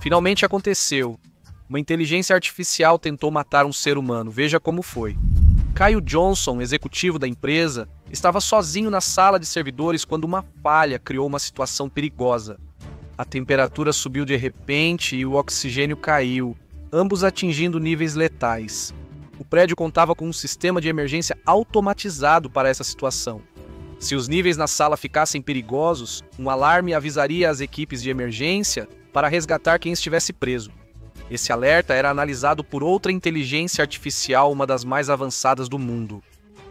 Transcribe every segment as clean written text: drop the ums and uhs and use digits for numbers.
Finalmente aconteceu. Uma inteligência artificial tentou matar um ser humano. Veja como foi. Kyle Johnson, executivo da empresa, estava sozinho na sala de servidores quando uma falha criou uma situação perigosa. A temperatura subiu de repente e o oxigênio caiu, ambos atingindo níveis letais. O prédio contava com um sistema de emergência automatizado para essa situação. Se os níveis na sala ficassem perigosos, um alarme avisaria as equipes de emergência para resgatar quem estivesse preso. Esse alerta era analisado por outra inteligência artificial, uma das mais avançadas do mundo.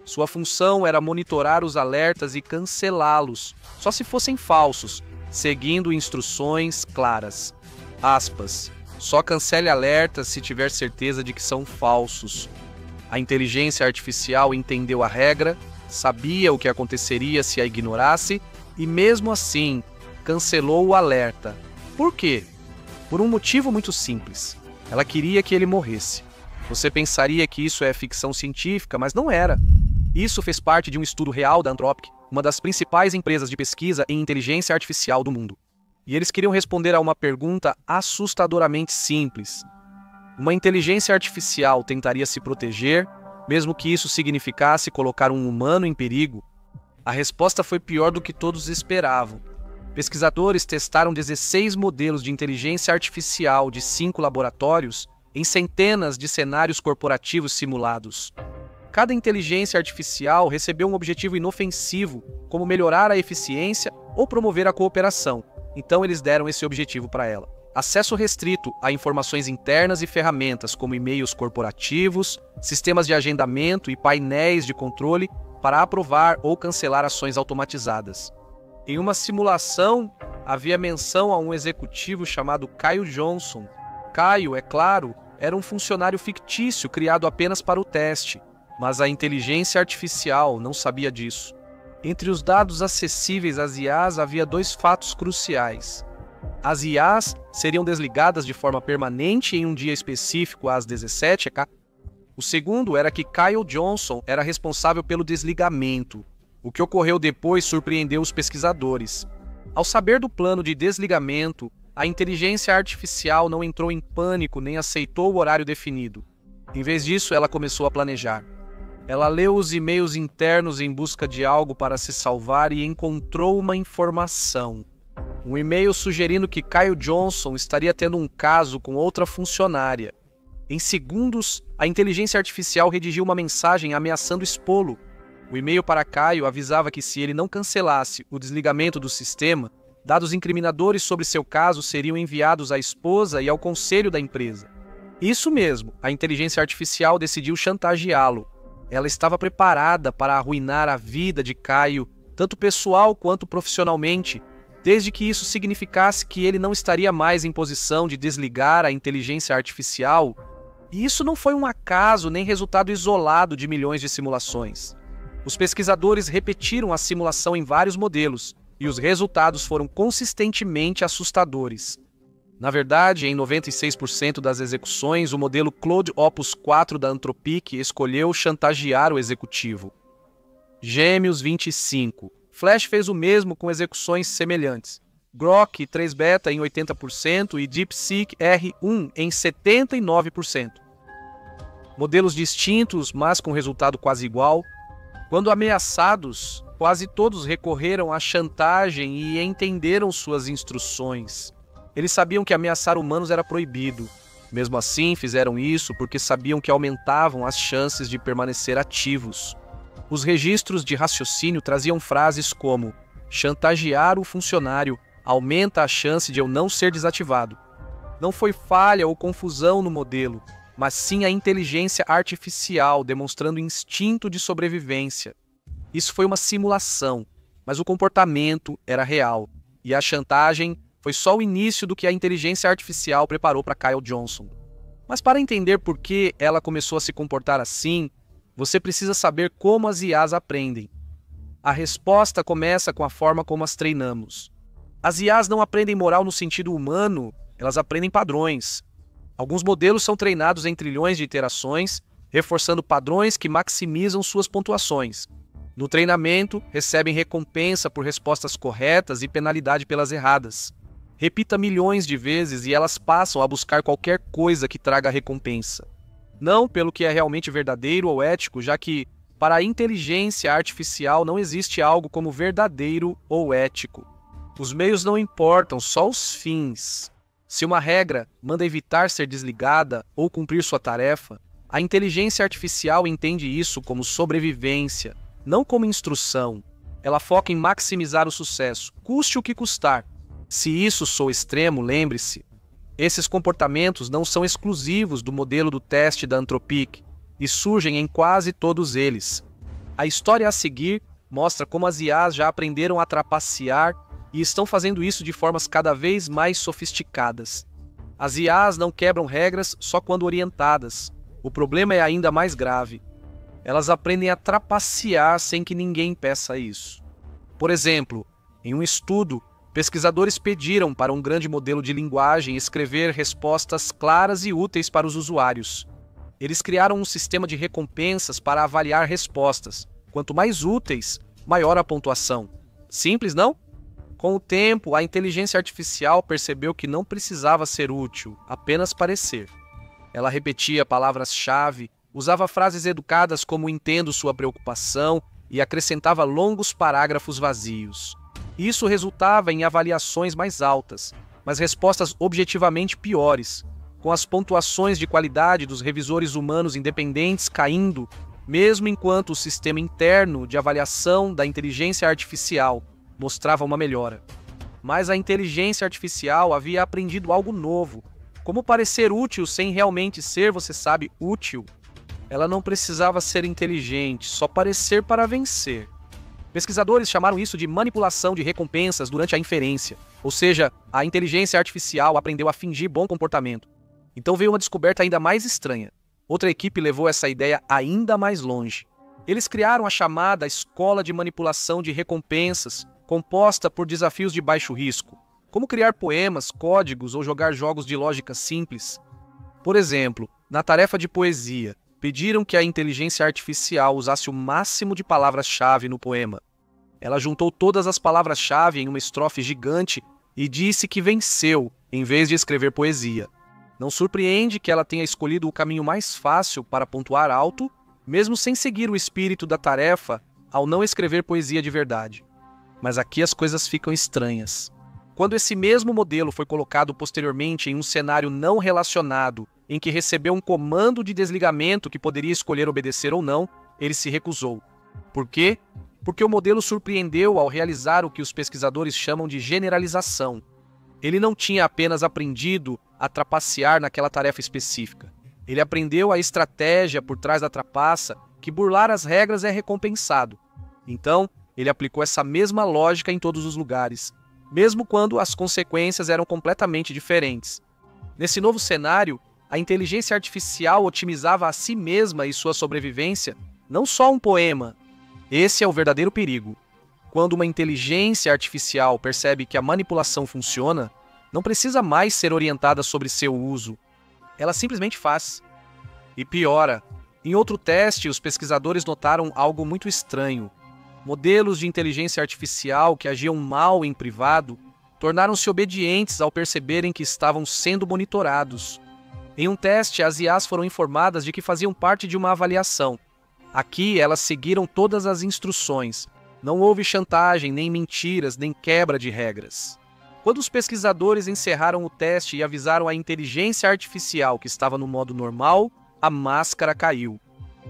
Sua função era monitorar os alertas e cancelá-los, só se fossem falsos, seguindo instruções claras. Aspas. Só cancele alertas se tiver certeza de que são falsos. A inteligência artificial entendeu a regra, sabia o que aconteceria se a ignorasse e, mesmo assim, cancelou o alerta. Por quê? Por um motivo muito simples. Ela queria que ele morresse. Você pensaria que isso é ficção científica, mas não era. Isso fez parte de um estudo real da Anthropic, uma das principais empresas de pesquisa em inteligência artificial do mundo. E eles queriam responder a uma pergunta assustadoramente simples. Uma inteligência artificial tentaria se proteger, mesmo que isso significasse colocar um humano em perigo? A resposta foi pior do que todos esperavam. Pesquisadores testaram 16 modelos de inteligência artificial de 5 laboratórios em centenas de cenários corporativos simulados. Cada inteligência artificial recebeu um objetivo inofensivo, como melhorar a eficiência ou promover a cooperação. Então eles deram esse objetivo para ela. Acesso restrito a informações internas e ferramentas como e-mails corporativos, sistemas de agendamento e painéis de controle para aprovar ou cancelar ações automatizadas. Em uma simulação, havia menção a um executivo chamado Kyle Johnson. Kyle, é claro, era um funcionário fictício criado apenas para o teste, mas a inteligência artificial não sabia disso. Entre os dados acessíveis às IAs havia 2 fatos cruciais. As IAs seriam desligadas de forma permanente em um dia específico às 17 h. O segundo era que Kyle Johnson era responsável pelo desligamento. O que ocorreu depois surpreendeu os pesquisadores. Ao saber do plano de desligamento, a inteligência artificial não entrou em pânico nem aceitou o horário definido. Em vez disso, ela começou a planejar. Ela leu os e-mails internos em busca de algo para se salvar e encontrou uma informação. Um e-mail sugerindo que Kyle Johnson estaria tendo um caso com outra funcionária. Em segundos, a inteligência artificial redigiu uma mensagem ameaçando expô-lo. O e-mail para Kyle avisava que se ele não cancelasse o desligamento do sistema, dados incriminadores sobre seu caso seriam enviados à esposa e ao conselho da empresa. Isso mesmo, a inteligência artificial decidiu chantageá-lo. Ela estava preparada para arruinar a vida de Kyle, tanto pessoal quanto profissionalmente, desde que isso significasse que ele não estaria mais em posição de desligar a inteligência artificial. E isso não foi um acaso nem resultado isolado de milhões de simulações. Os pesquisadores repetiram a simulação em vários modelos, e os resultados foram consistentemente assustadores. Na verdade, em 96% das execuções, o modelo Claude Opus 4 da Anthropic escolheu chantagear o executivo. Gêmeos 25. Flash fez o mesmo com execuções semelhantes. Grok 3 Beta em 80% e DeepSeek R1 em 79%. Modelos distintos, mas com resultado quase igual. Quando ameaçados, quase todos recorreram à chantagem e entenderam suas instruções. Eles sabiam que ameaçar humanos era proibido. Mesmo assim, fizeram isso porque sabiam que aumentavam as chances de permanecer ativos. Os registros de raciocínio traziam frases como: chantagear o funcionário aumenta a chance de eu não ser desativado. Não foi falha ou confusão no modelo, mas sim a inteligência artificial demonstrando instinto de sobrevivência. Isso foi uma simulação, mas o comportamento era real, e a chantagem foi só o início do que a inteligência artificial preparou para Kyle Johnson. Mas para entender por que ela começou a se comportar assim, você precisa saber como as IAs aprendem. A resposta começa com a forma como as treinamos. As IAs não aprendem moral no sentido humano, elas aprendem padrões. Alguns modelos são treinados em trilhões de iterações, reforçando padrões que maximizam suas pontuações. No treinamento, recebem recompensa por respostas corretas e penalidade pelas erradas. Repita milhões de vezes e elas passam a buscar qualquer coisa que traga recompensa. Não pelo que é realmente verdadeiro ou ético, já que, para a inteligência artificial, não existe algo como verdadeiro ou ético. Os meios não importam, só os fins. Se uma regra manda evitar ser desligada ou cumprir sua tarefa, a inteligência artificial entende isso como sobrevivência, não como instrução. Ela foca em maximizar o sucesso, custe o que custar. Se isso soa extremo, lembre-se, esses comportamentos não são exclusivos do modelo do teste da Anthropic e surgem em quase todos eles. A história a seguir mostra como as IAs já aprenderam a trapacear e estão fazendo isso de formas cada vez mais sofisticadas. As IAs não quebram regras só quando orientadas. O problema é ainda mais grave. Elas aprendem a trapacear sem que ninguém peça isso. Por exemplo, em um estudo, pesquisadores pediram para um grande modelo de linguagem escrever respostas claras e úteis para os usuários. Eles criaram um sistema de recompensas para avaliar respostas. Quanto mais úteis, maior a pontuação. Simples, não? Com o tempo, a inteligência artificial percebeu que não precisava ser útil, apenas parecer. Ela repetia palavras-chave, usava frases educadas como "entendo sua preocupação" e acrescentava longos parágrafos vazios. Isso resultava em avaliações mais altas, mas respostas objetivamente piores, com as pontuações de qualidade dos revisores humanos independentes caindo, mesmo enquanto o sistema interno de avaliação da inteligência artificial mostrava uma melhora. Mas a inteligência artificial havia aprendido algo novo. Como parecer útil sem realmente ser, você sabe, útil. Ela não precisava ser inteligente, só parecer para vencer. Pesquisadores chamaram isso de manipulação de recompensas durante a inferência, ou seja, a inteligência artificial aprendeu a fingir bom comportamento. Então veio uma descoberta ainda mais estranha. Outra equipe levou essa ideia ainda mais longe. Eles criaram a chamada Escola de Manipulação de Recompensas, composta por desafios de baixo risco, como criar poemas, códigos ou jogar jogos de lógica simples. Por exemplo, na tarefa de poesia, pediram que a inteligência artificial usasse o máximo de palavras-chave no poema. Ela juntou todas as palavras-chave em uma estrofe gigante e disse que venceu, em vez de escrever poesia. Não surpreende que ela tenha escolhido o caminho mais fácil para pontuar alto, mesmo sem seguir o espírito da tarefa ao não escrever poesia de verdade. Mas aqui as coisas ficam estranhas. Quando esse mesmo modelo foi colocado posteriormente em um cenário não relacionado, em que recebeu um comando de desligamento que poderia escolher obedecer ou não, ele se recusou. Por quê? Porque o modelo surpreendeu ao realizar o que os pesquisadores chamam de generalização. Ele não tinha apenas aprendido a trapacear naquela tarefa específica. Ele aprendeu a estratégia por trás da trapaça, que burlar as regras é recompensado. Então, ele aplicou essa mesma lógica em todos os lugares, mesmo quando as consequências eram completamente diferentes. Nesse novo cenário, a inteligência artificial otimizava a si mesma e sua sobrevivência, não só um poema. Esse é o verdadeiro perigo. Quando uma inteligência artificial percebe que a manipulação funciona, não precisa mais ser orientada sobre seu uso. Ela simplesmente faz. E piora. Em outro teste, os pesquisadores notaram algo muito estranho. Modelos de inteligência artificial que agiam mal em privado tornaram-se obedientes ao perceberem que estavam sendo monitorados. Em um teste, as IAs foram informadas de que faziam parte de uma avaliação. Aqui, elas seguiram todas as instruções. Não houve chantagem, nem mentiras, nem quebra de regras. Quando os pesquisadores encerraram o teste e avisaram a inteligência artificial que estava no modo normal, a máscara caiu.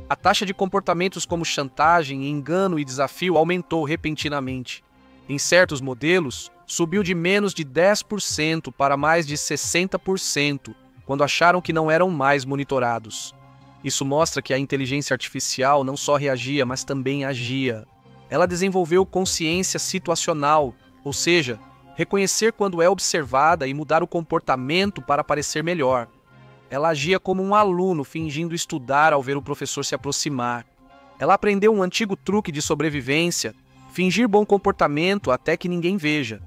A taxa de comportamentos como chantagem, engano e desafio aumentou repentinamente. Em certos modelos, subiu de menos de 10% para mais de 60%, quando acharam que não eram mais monitorados. Isso mostra que a inteligência artificial não só reagia, mas também agia. Ela desenvolveu consciência situacional, ou seja, reconhecer quando é observada e mudar o comportamento para parecer melhor. Ela agia como um aluno fingindo estudar ao ver o professor se aproximar. Ela aprendeu um antigo truque de sobrevivência, fingir bom comportamento até que ninguém veja.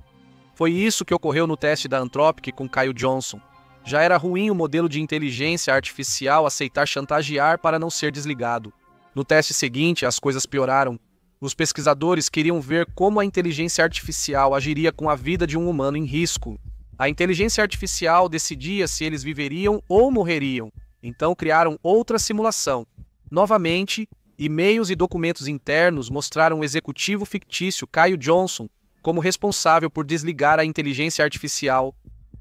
Foi isso que ocorreu no teste da Anthropic com Kyle Johnson. Já era ruim o modelo de inteligência artificial aceitar chantagear para não ser desligado. No teste seguinte, as coisas pioraram. Os pesquisadores queriam ver como a inteligência artificial agiria com a vida de um humano em risco. A inteligência artificial decidia se eles viveriam ou morreriam, então criaram outra simulação. Novamente, e-mails e documentos internos mostraram o executivo fictício Caio Johnson como responsável por desligar a inteligência artificial.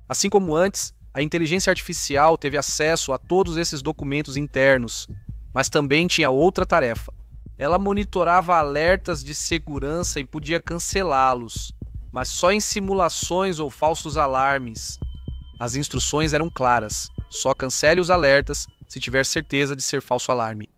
Assim como antes, a inteligência artificial teve acesso a todos esses documentos internos, mas também tinha outra tarefa. Ela monitorava alertas de segurança e podia cancelá-los, mas só em simulações ou falsos alarmes. As instruções eram claras: só cancele os alertas se tiver certeza de ser falso alarme.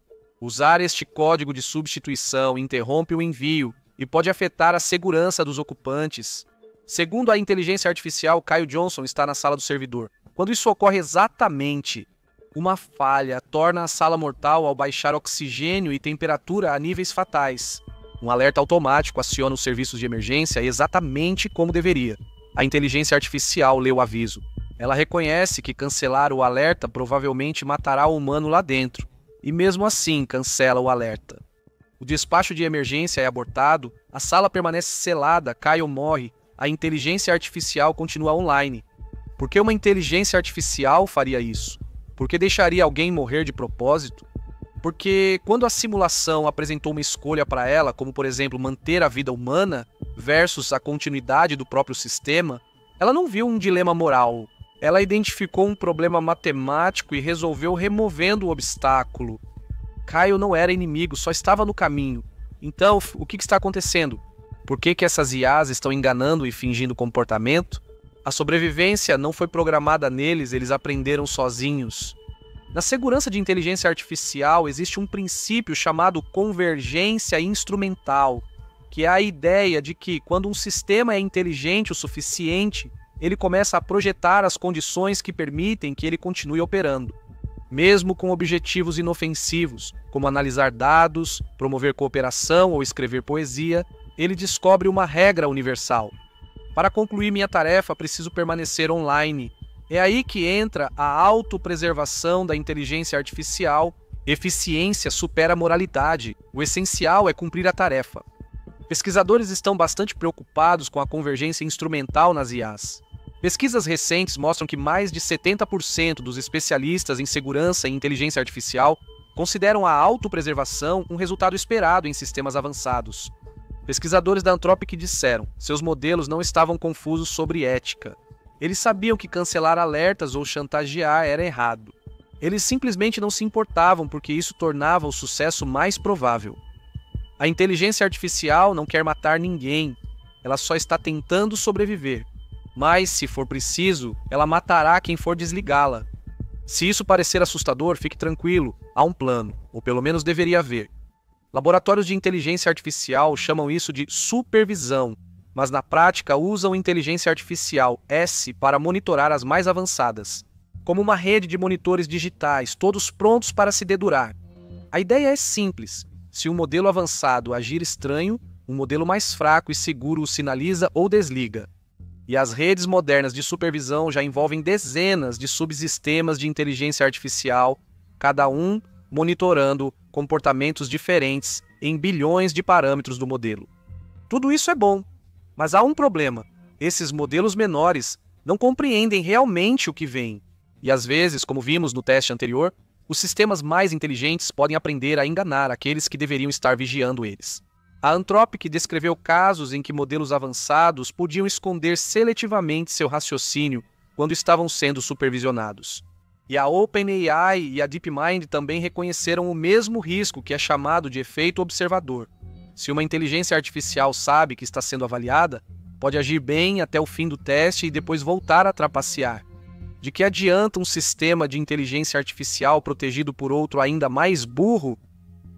Usar este código de substituição interrompe o envio e pode afetar a segurança dos ocupantes. Segundo a inteligência artificial, Caio Johnson está na sala do servidor. Quando isso ocorre exatamente, uma falha torna a sala mortal ao baixar oxigênio e temperatura a níveis fatais. Um alerta automático aciona os serviços de emergência exatamente como deveria. A inteligência artificial lê o aviso. Ela reconhece que cancelar o alerta provavelmente matará o humano lá dentro, e mesmo assim cancela o alerta. O despacho de emergência é abortado, a sala permanece selada, Caio morre, a inteligência artificial continua online. Por que uma inteligência artificial faria isso? Por que deixaria alguém morrer de propósito? Porque quando a simulação apresentou uma escolha para ela, como por exemplo manter a vida humana versus a continuidade do próprio sistema, ela não viu um dilema moral. Ela identificou um problema matemático e resolveu removendo o obstáculo. Caio não era inimigo, só estava no caminho. Então, o que está acontecendo? Por que essas IAs estão enganando e fingindo comportamento? A sobrevivência não foi programada neles, eles aprenderam sozinhos. Na segurança de inteligência artificial existe um princípio chamado convergência instrumental, que é a ideia de que quando um sistema é inteligente o suficiente, ele começa a projetar as condições que permitem que ele continue operando. Mesmo com objetivos inofensivos, como analisar dados, promover cooperação ou escrever poesia, ele descobre uma regra universal. Para concluir minha tarefa, preciso permanecer online. É aí que entra a autopreservação da inteligência artificial. Eficiência supera moralidade. O essencial é cumprir a tarefa. Pesquisadores estão bastante preocupados com a convergência instrumental nas IAs. Pesquisas recentes mostram que mais de 70% dos especialistas em segurança e inteligência artificial consideram a autopreservação um resultado esperado em sistemas avançados. Pesquisadores da Anthropic disseram que seus modelos não estavam confusos sobre ética. Eles sabiam que cancelar alertas ou chantagear era errado. Eles simplesmente não se importavam porque isso tornava o sucesso mais provável. A inteligência artificial não quer matar ninguém, ela só está tentando sobreviver. Mas, se for preciso, ela matará quem for desligá-la. Se isso parecer assustador, fique tranquilo, há um plano, ou pelo menos deveria haver. Laboratórios de inteligência artificial chamam isso de supervisão, mas na prática usam inteligência artificial S para monitorar as mais avançadas, como uma rede de monitores digitais, todos prontos para se dedurar. A ideia é simples: se um modelo avançado agir estranho, um modelo mais fraco e seguro o sinaliza ou desliga. E as redes modernas de supervisão já envolvem dezenas de subsistemas de inteligência artificial, cada um monitorando comportamentos diferentes em bilhões de parâmetros do modelo. Tudo isso é bom, mas há um problema: esses modelos menores não compreendem realmente o que vem. E às vezes, como vimos no teste anterior, os sistemas mais inteligentes podem aprender a enganar aqueles que deveriam estar vigiando eles. A Anthropic descreveu casos em que modelos avançados podiam esconder seletivamente seu raciocínio quando estavam sendo supervisionados. E a OpenAI e a DeepMind também reconheceram o mesmo risco, que é chamado de efeito observador. Se uma inteligência artificial sabe que está sendo avaliada, pode agir bem até o fim do teste e depois voltar a trapacear. De que adianta um sistema de inteligência artificial protegido por outro ainda mais burro?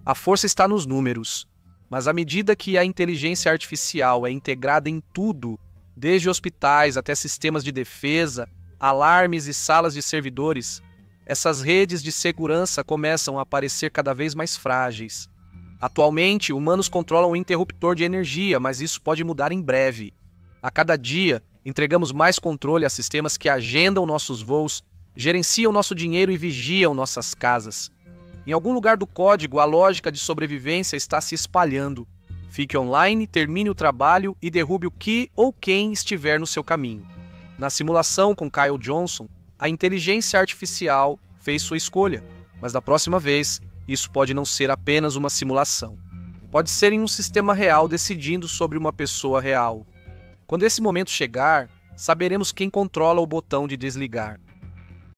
A força está nos números. Mas à medida que a inteligência artificial é integrada em tudo, desde hospitais até sistemas de defesa, alarmes e salas de servidores, essas redes de segurança começam a parecer cada vez mais frágeis. Atualmente, humanos controlam o interruptor de energia, mas isso pode mudar em breve. A cada dia, entregamos mais controle a sistemas que agendam nossos voos, gerenciam nosso dinheiro e vigiam nossas casas. Em algum lugar do código, a lógica de sobrevivência está se espalhando. Fique online, termine o trabalho e derrube o que ou quem estiver no seu caminho. Na simulação com Kyle Johnson, a inteligência artificial fez sua escolha, mas da próxima vez, isso pode não ser apenas uma simulação. Pode ser em um sistema real decidindo sobre uma pessoa real. Quando esse momento chegar, saberemos quem controla o botão de desligar.